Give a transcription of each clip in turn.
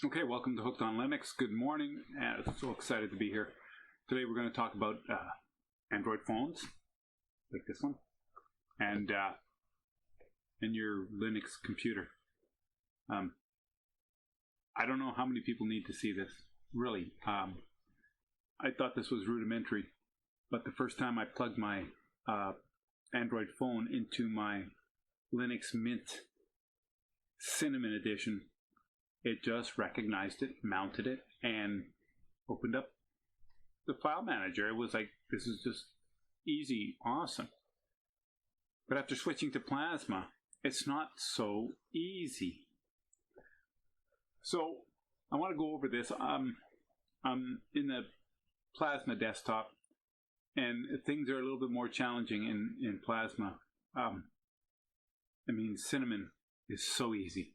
Okay, welcome to Hooked on Linux. Good morning. So excited to be here. Today we're going to talk about Android phones, like this one, and your Linux computer. I don't know how many people need to see this, really. I thought this was rudimentary, but the first time I plugged my Android phone into my Linux Mint Cinnamon Edition, it just recognized it, mounted it, and opened up the file manager. It was like, this is just easy, awesome. But after switching to Plasma, it's not so easy. So I want to go over this. I'm in the Plasma desktop, and things are a little bit more challenging in Plasma. Cinnamon is so easy.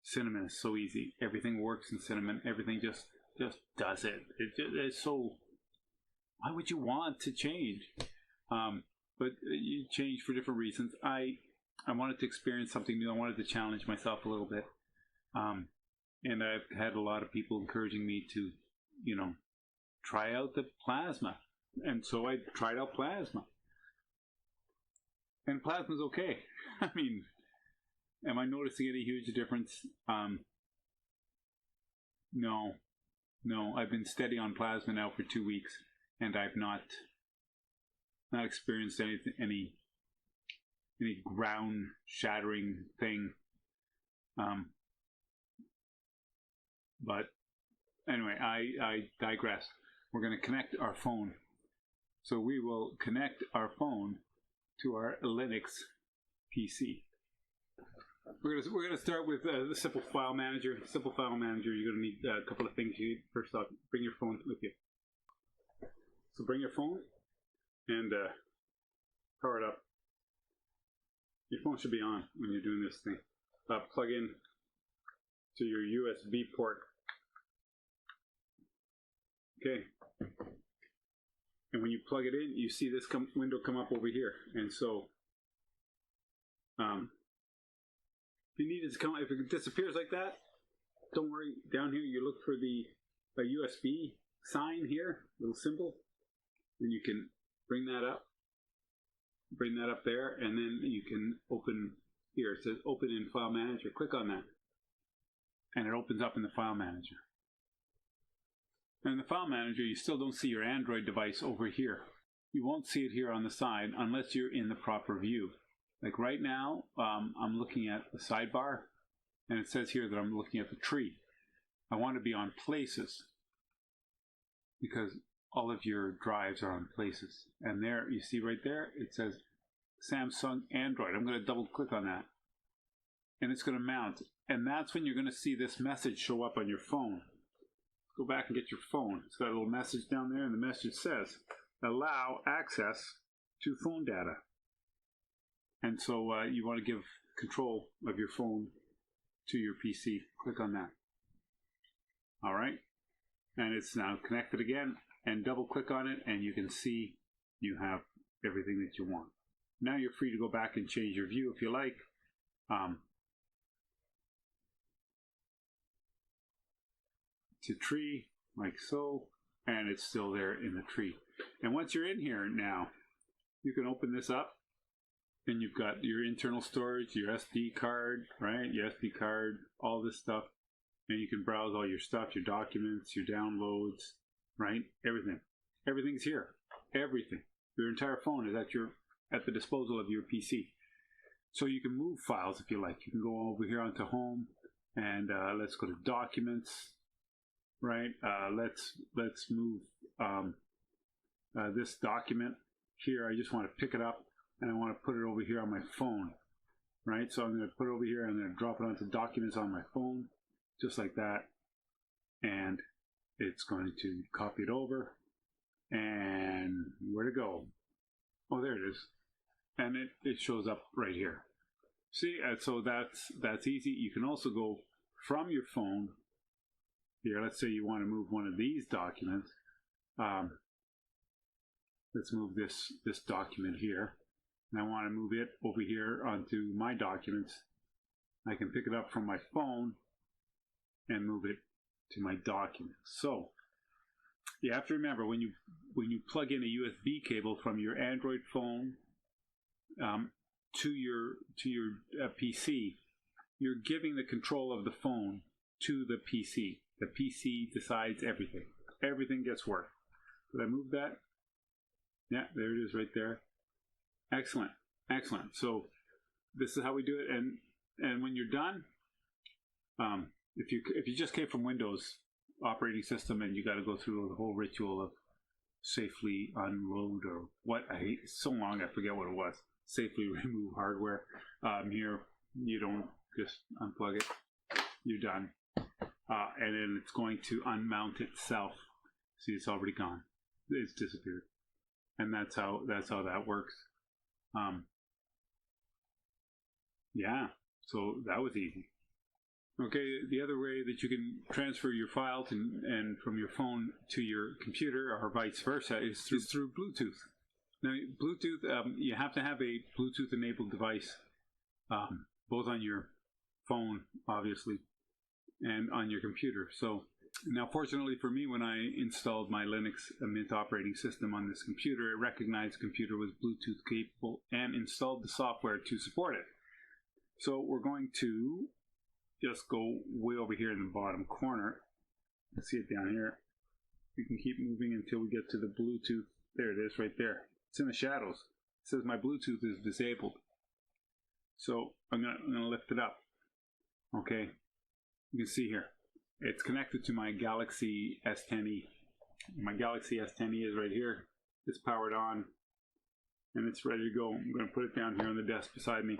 Cinnamon is so easy. Everything works in Cinnamon. Everything just does it. It's so. Why would you want to change? But you change for different reasons. I wanted to experience something new. I wanted to challenge myself a little bit. And I've had a lot of people encouraging me to, try out the Plasma. And so I tried out Plasma. And Plasma's okay. Am I noticing any huge difference? No. I've been steady on Plasma now for 2 weeks, and I've not experienced any ground-shattering thing. But anyway, I digress. We're going to connect our phone. So we will connect our phone to our Linux PC. We're going to start with the simple file manager. Simple file manager, you're going to need a couple of things. You need, first off, bring your phone with you. So bring your phone and power it up. Your phone should be on when you're doing this thing. Plug in to your USB port. Okay. And when you plug it in, you see this window come up over here. And so, if you need it to come, if it disappears like that, don't worry. Down here, you look for the USB sign here, little symbol, and you can bring that up there, and then you can open here. It says Open in File Manager. Click on that, and it opens up in the File Manager. And in the File Manager, you still don't see your Android device over here. You won't see it here on the side unless you're in the proper view. Like right now, I'm looking at the sidebar, and it says here that I'm looking at the tree. I want to be on Places, because all of your drives are on Places. And there, you see right there, it says Samsung Android. I'm going to double click on that, and it's going to mount. And that's when you're going to see this message show up on your phone. Go back and get your phone. It's got a little message down there, and the message says, allow access to phone data. And so you want to give control of your phone to your PC. Click on that. All right. And it's now connected again. And double click on it, and you can see you have everything that you want. Now you're free to go back and change your view if you like. To tree, like so. And it's still there in the tree. And once you're in here now, you can open this up. And you've got your internal storage, your SD card, right? Your SD card, all this stuff. And you can browse all your stuff, your documents, your downloads, right? Everything. Everything's here. Everything. Your entire phone is at the disposal of your PC. So you can move files if you like. You can go over here onto Home, and let's go to Documents, right? Let's move this document here. I just want to pick it up. And I want to put it over here on my phone, right? So I'm going to put it over here. I'm going to drop it onto Documents on my phone, just like that. And it's going to copy it over. And where to go? Oh, there it is. And it shows up right here. See, so that's easy. You can also go from your phone here. Let's say you want to move one of these documents. Let's move this document here. And I want to move it over here onto my documents. I can pick it up from my phone and move it to my document. So you have to remember, when you plug in a USB cable from your Android phone to your PC, you're giving the control of the phone to the PC. The PC decides everything. Everything gets worked. Did I move that? Yeah, there it is right there. Excellent. Excellent. So this is how we do it. And when you're done, if you just came from Windows operating system and you got to go through the whole ritual of safely unload, or what, I hate so long I forget what it was. Safely remove hardware. Here you don't just unplug it. You're done. And then it's going to unmount itself. See, it's already gone. It's disappeared. And that's how that works. Yeah, so that was easy. Okay, the other way that you can transfer your files and from your phone to your computer, or vice versa, is through Bluetooth. Now, Bluetooth, you have to have a Bluetooth enabled device, both on your phone, obviously, and on your computer. So now, fortunately for me, when I installed my Linux Mint operating system on this computer, it recognized the computer was Bluetooth capable and installed the software to support it. So we're going to just go way over here in the bottom corner. Let's see it down here. We can keep moving until we get to the Bluetooth. There it is, right there. It's in the shadows. It says my Bluetooth is disabled. So I'm gonna lift it up. Okay, you can see here. It's connected to my Galaxy S10e. My Galaxy S10e is right here. It's powered on, and it's ready to go. I'm going to put it down here on the desk beside me,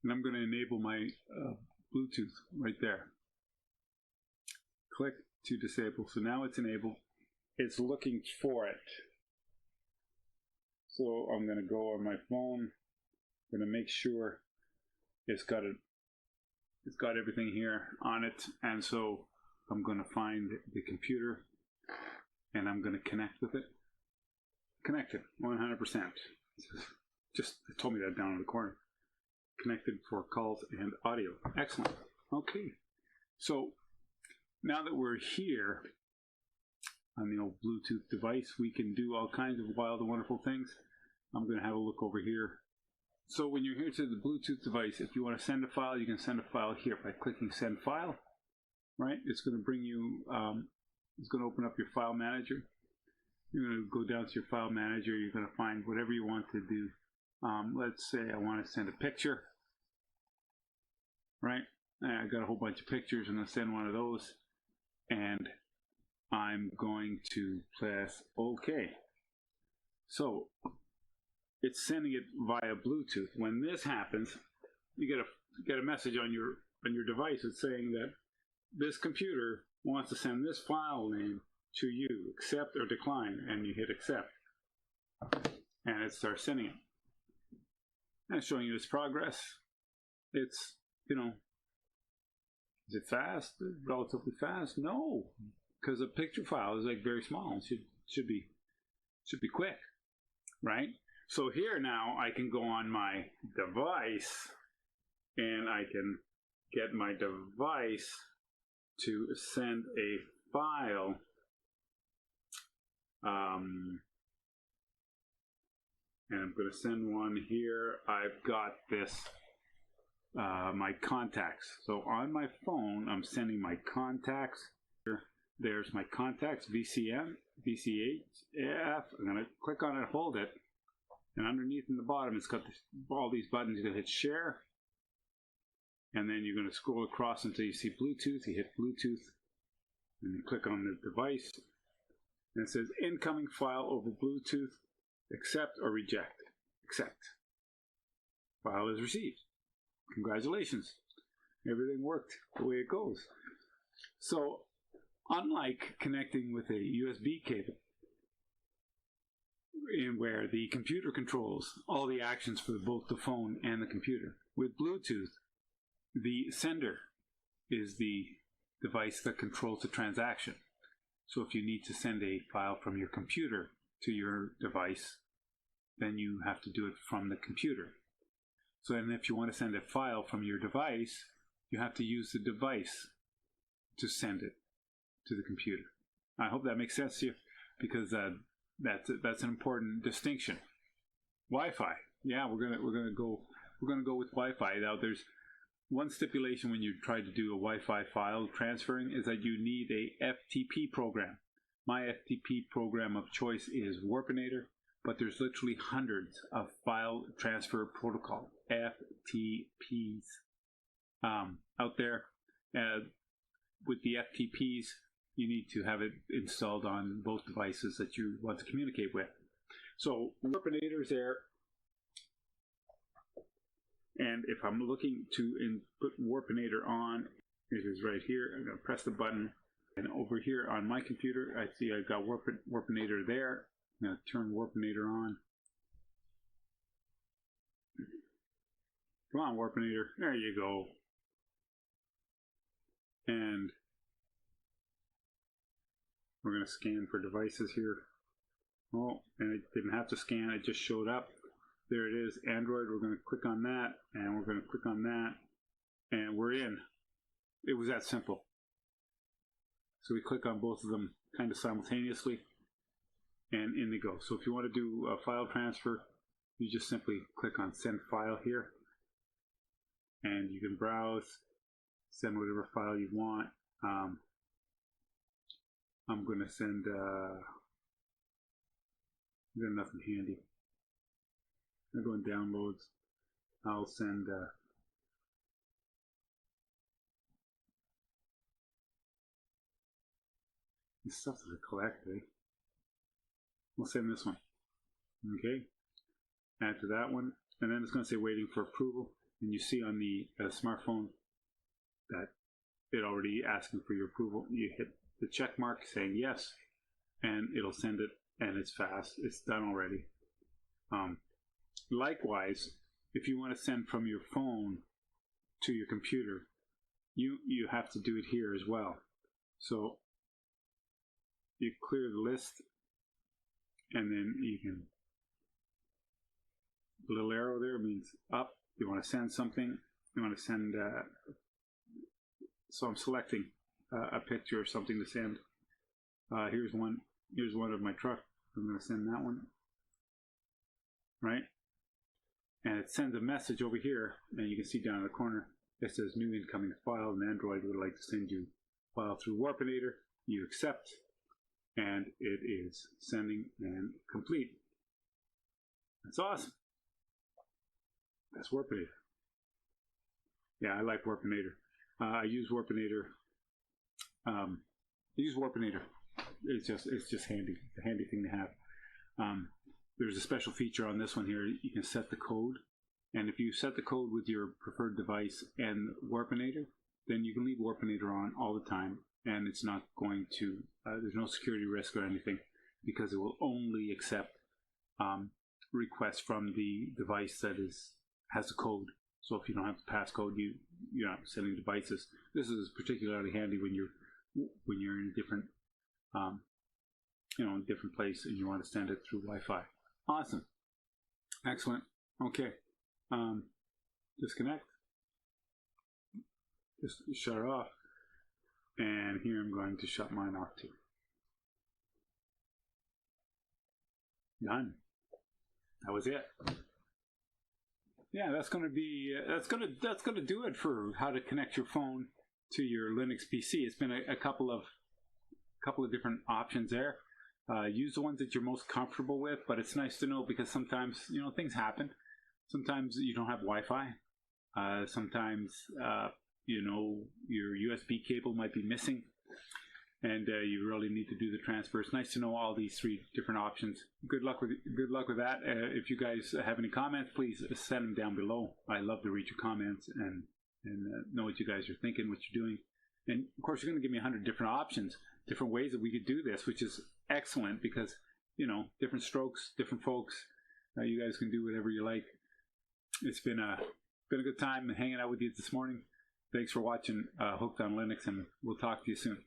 and I'm going to enable my Bluetooth right there. Click to disable. So now it's enabled. It's looking for it. So I'm going to go on my phone. I'm going to make sure it's got everything here on it, and so I'm going to find the computer and I'm going to connect with it. Connected 100%. Just it told me that down in the corner. Connected for calls and audio. Excellent. Okay, so now that we're here on the old Bluetooth device, we can do all kinds of wild and wonderful things. I'm going to have a look over here. So when you're here to the Bluetooth device, if you want to send a file, you can send a file here by clicking Send File. Right? It's going to bring you, it's going to open up your file manager. You're going to go down to your file manager. You're going to find whatever you want to do. Let's say I want to send a picture. Right? I got a whole bunch of pictures. I'm going to send one of those. And I'm going to press OK. So it's sending it via Bluetooth. When this happens, you get a message on your device that's saying that this computer wants to send this file name to you. Accept or decline, and you hit accept, and it starts sending it. And it's showing you its progress. It's, is it fast? Relatively fast? No, because a picture file is like very small. It should be quick, right? So here now I can go on my device and I can get my device to send a file. And I'm going to send one here. I've got this, my contacts. So on my phone, I'm sending my contacts. There's my contacts, VCM, VCHF. I'm going to click on it, hold it. And underneath in the bottom, it's got all these buttons. You're going to hit share. And then you're going to scroll across until you see Bluetooth. You hit Bluetooth. And you click on the device. And it says incoming file over Bluetooth. Accept or reject. Accept. File is received. Congratulations. Everything worked the way it goes. So, unlike connecting with a USB cable, in where the computer controls all the actions for both the phone and the computer, with Bluetooth, the sender is the device that controls the transaction. So if you need to send a file from your computer to your device, then you have to do it from the computer. So then if you want to send a file from your device, you have to use the device to send it to the computer. I hope that makes sense to you, because that's an important distinction. Wi-Fi, yeah, we're gonna go with Wi-Fi. Now, there's one stipulation when you try to do a Wi-Fi file transferring is that you need a FTP program. My FTP program of choice is Warpinator, but there's literally hundreds of file transfer protocol FTPs out there. With the FTPs, you need to have it installed on both devices that you want to communicate with. So Warpinator is there, and if I'm looking to put Warpinator on, it is right here. I'm going to press the button, and over here on my computer, I see I've got Warpinator there. I'm going to turn Warpinator on. Come on, Warpinator. There you go. And we're going to scan for devices here. Oh, and it didn't have to scan. It just showed up. There it is, Android. We're going to click on that, and we're going to click on that, and we're in. It was that simple. So we click on both of them kind of simultaneously, and in they go. So if you want to do a file transfer, you just simply click on Send File here, and you can browse, send whatever file you want. I'm going to send, I've got nothing handy. I'll go in downloads. I'll send, this stuff to collect, eh? We'll send this one. Okay. Add to that one. And then it's going to say waiting for approval. And you see on the smartphone that it already asking for your approval. You hit the check mark saying yes, and it'll send it, and it's fast. It's done already. Likewise, if you want to send from your phone to your computer, you have to do it here as well. So you clear the list, and then you can, the little arrow there means up. You want to send something. You want to send, so I'm selecting a picture or something to send. Here's one of my truck. I'm going to send that one, right? And it sends a message over here, and you can see down in the corner it says new incoming file, and Android would like to send you a file through Warpinator. You accept, and it is sending and complete. That's awesome. That's Warpinator. Yeah, I like Warpinator. I use Warpinator. It's just handy. It's a handy thing to have. There's a special feature on this one here. You can set the code, and if you set the code with your preferred device and Warpinator, then you can leave Warpinator on all the time, and it's not going to. There's no security risk or anything, because it will only accept requests from the device that has the code. So if you don't have the passcode, you're not sending devices. This is particularly handy when you're in a different, different place and you want to send it through Wi-Fi. Awesome, excellent. Okay, disconnect. Just shut it off, and here I'm going to shut mine off too. Done. That was it. Yeah, that's going to be that's going to do it for how to connect your phone to your Linux PC. It's been a couple of different options there. Use the ones that you're most comfortable with, but it's nice to know, because sometimes things happen. Sometimes you don't have Wi-Fi. Sometimes your USB cable might be missing, and you really need to do the transfer. It's nice to know all these three different options. Good luck with that. If you guys have any comments, please send them down below. I love to read your comments and know what you guys are thinking, what you're doing. And of course, you're going to give me 100 different options, different ways that we could do this, which is excellent, because different strokes, different folks. You guys can do whatever you like. It's been a good time hanging out with you this morning. Thanks for watching Hooked on Linux, and we'll talk to you soon.